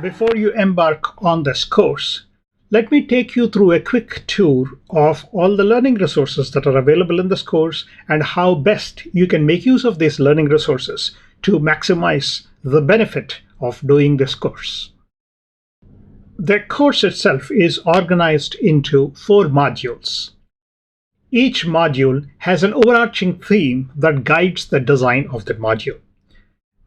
Before you embark on this course, let me take you through a quick tour of all the learning resources that are available in this course and how best you can make use of these learning resources to maximize the benefit of doing this course. The course itself is organized into 4 modules. Each module has an overarching theme that guides the design of the module.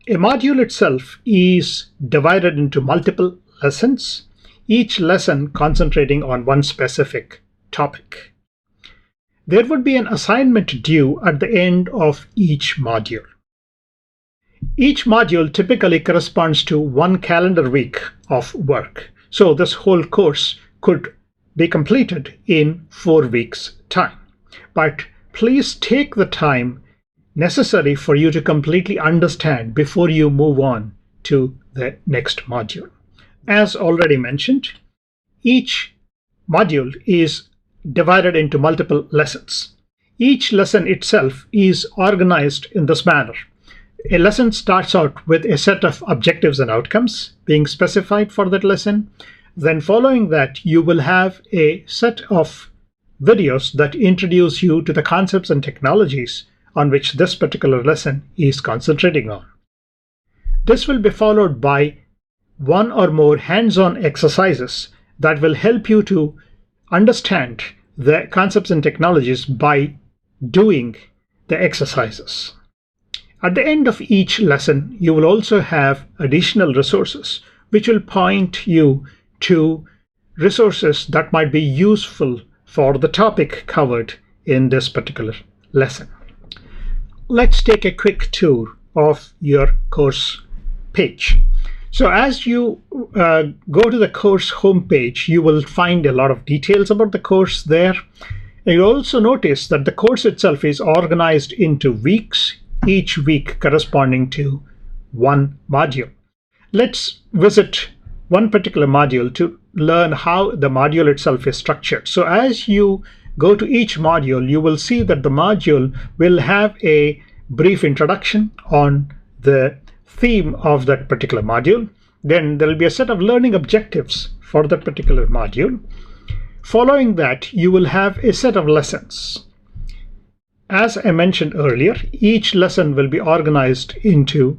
A module itself is divided into multiple lessons, each lesson concentrating on one specific topic. There would be an assignment due at the end of each module. Each module typically corresponds to 1 calendar week of work, so this whole course could be completed in 4 weeks' time. But please take the time necessary for you to completely understand before you move on to the next module. As already mentioned, each module is divided into multiple lessons. Each lesson itself is organized in this manner. A lesson starts out with a set of objectives and outcomes being specified for that lesson. Then following that, you will have a set of videos that introduce you to the concepts and technologies on which this particular lesson is concentrating on. This will be followed by 1 or more hands-on exercises that will help you to understand the concepts and technologies by doing the exercises. At the end of each lesson, you will also have additional resources which will point you to resources that might be useful for the topic covered in this particular lesson. Let's take a quick tour of your course page. So as you go to the course homepage, you will find a lot of details about the course there. You'll also notice that the course itself is organized into weeks, each week corresponding to 1 module. Let's visit one particular module to learn how the module itself is structured. So as you go to each module, you will see that the module will have a brief introduction on the theme of that particular module. Then there will be a set of learning objectives for that particular module. Following that, you will have a set of lessons. As I mentioned earlier, each lesson will be organized into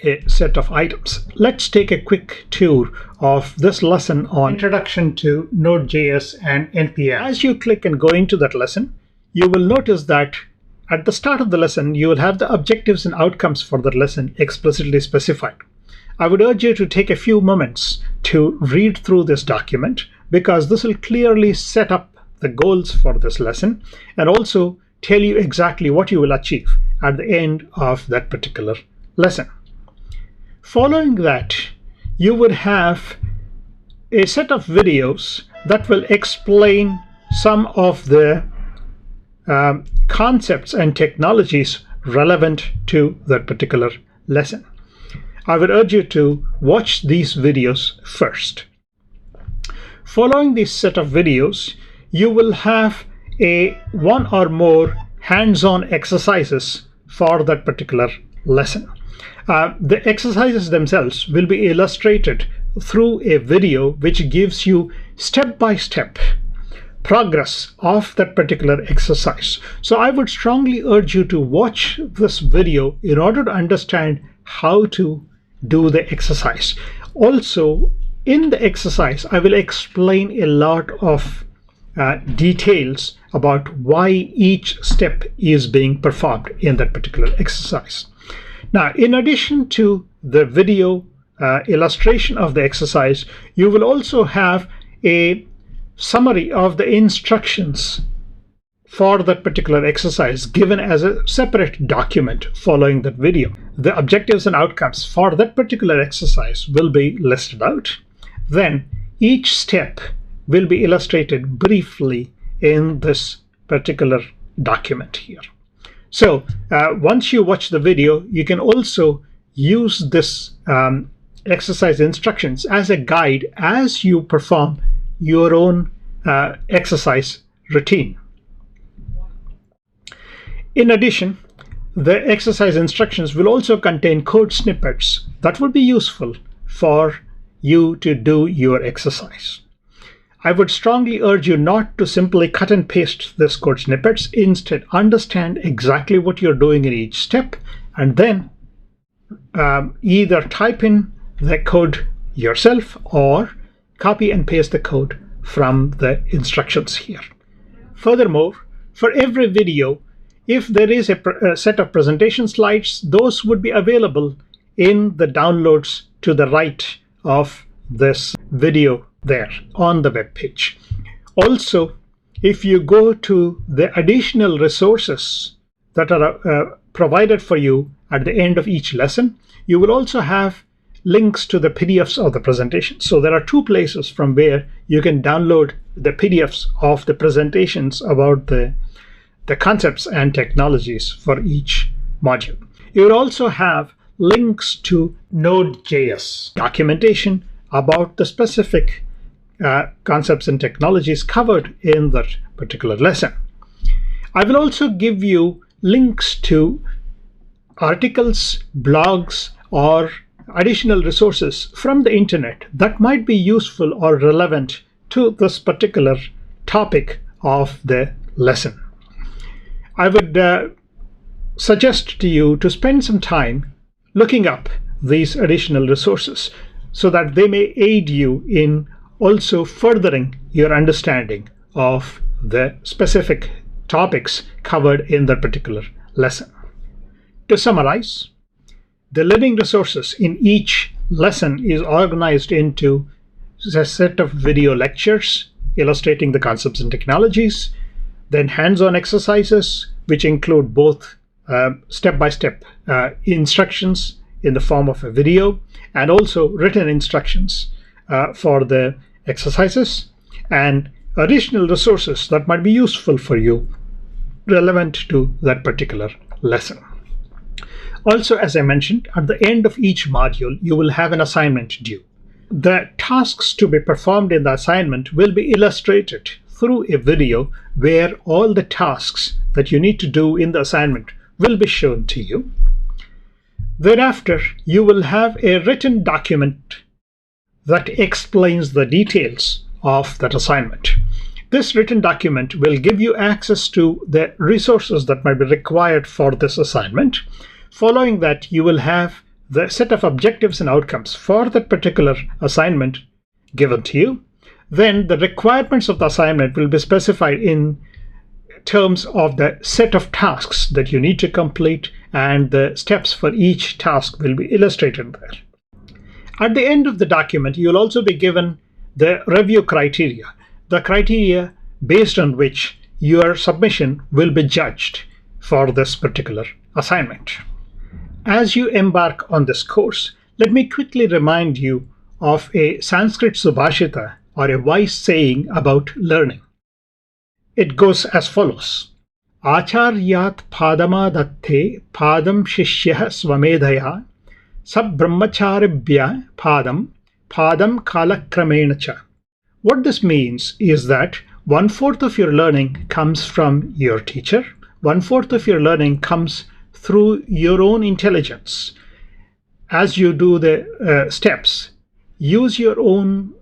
a set of items. Let's take a quick tour of this lesson on Introduction to Node.js and NPM. As you click and go into that lesson, you will notice that at the start of the lesson, you will have the objectives and outcomes for that lesson explicitly specified. I would urge you to take a few moments to read through this document because this will clearly set up the goals for this lesson and also tell you exactly what you will achieve at the end of that particular lesson. Following that, you would have a set of videos that will explain some of the concepts and technologies relevant to that particular lesson. I would urge you to watch these videos first. Following this set of videos, you will have 1 or more hands-on exercises for that particular lesson. The exercises themselves will be illustrated through a video which gives you step-by-step progress of that particular exercise. So I would strongly urge you to watch this video in order to understand how to do the exercise. Also, in the exercise, I will explain a lot of details about why each step is being performed in that particular exercise. Now, in addition to the video illustration of the exercise, you will also have a summary of the instructions for that particular exercise given as a separate document following that video. The objectives and outcomes for that particular exercise will be listed out. Then each step will be illustrated briefly in this particular document here. So once you watch the video, you can also use this exercise instructions as a guide as you perform your own exercise routine. In addition, the exercise instructions will also contain code snippets that will be useful for you to do your exercise. I would strongly urge you not to simply cut and paste this code snippets. Instead, understand exactly what you're doing in each step, and then either type in the code yourself or copy and paste the code from the instructions here. Furthermore, for every video, if there is a set of presentation slides, those would be available in the downloads to the right of this video there on the web page. Also, if you go to the additional resources that are provided for you at the end of each lesson, you will also have links to the PDFs of the presentation. So there are two places from where you can download the PDFs of the presentations about the concepts and technologies for each module. You will also have links to Node.js documentation about the specific concepts and technologies covered in that particular lesson. I will also give you links to articles, blogs, or additional resources from the internet that might be useful or relevant to this particular topic of the lesson. I would suggest to you to spend some time looking up these additional resources so that they may aid you in also furthering your understanding of the specific topics covered in that particular lesson. To summarize, the learning resources in each lesson is organized into a set of video lectures illustrating the concepts and technologies, then hands-on exercises, which include both step-by-step instructions in the form of a video and also written instructions for the exercises, and additional resources that might be useful for you relevant to that particular lesson. Also, as I mentioned, at the end of each module, you will have an assignment due. The tasks to be performed in the assignment will be illustrated through a video where all the tasks that you need to do in the assignment will be shown to you. Thereafter, you will have a written document that explains the details of that assignment. This written document will give you access to the resources that might be required for this assignment. Following that, you will have the set of objectives and outcomes for that particular assignment given to you. Then the requirements of the assignment will be specified in terms of the set of tasks that you need to complete, and the steps for each task will be illustrated there. At the end of the document, you will also be given the review criteria, the criteria based on which your submission will be judged for this particular assignment. As you embark on this course, let me quickly remind you of a Sanskrit Subhashita, or a wise saying about learning. It goes as follows: Acharyat padamadatte padam shishyah swamedhaya sab brahmacharibhya padam kalakramena cha. What this means is that 1/4 of your learning comes from your teacher, 1/4 of your learning comes through your own intelligence. As you do the steps, use your own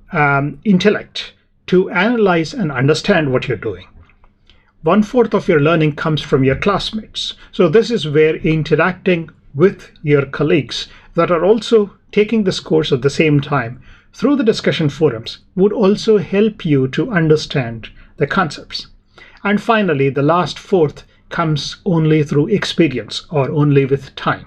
intellect to analyze and understand what you're doing. 1/4 of your learning comes from your classmates. So this is where interacting with your colleagues that are also taking this course at the same time through the discussion forums would also help you to understand the concepts. And finally, the last 1/4 comes only through experience or only with time.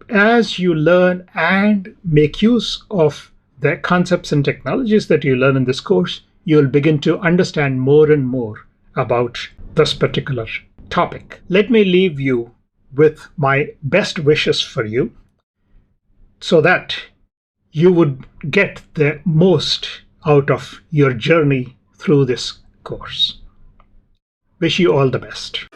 As you learn and make use of the concepts and technologies that you learn in this course, you'll begin to understand more and more about this particular topic. Let me leave you with my best wishes for you so that you would get the most out of your journey through this course. Wish you all the best.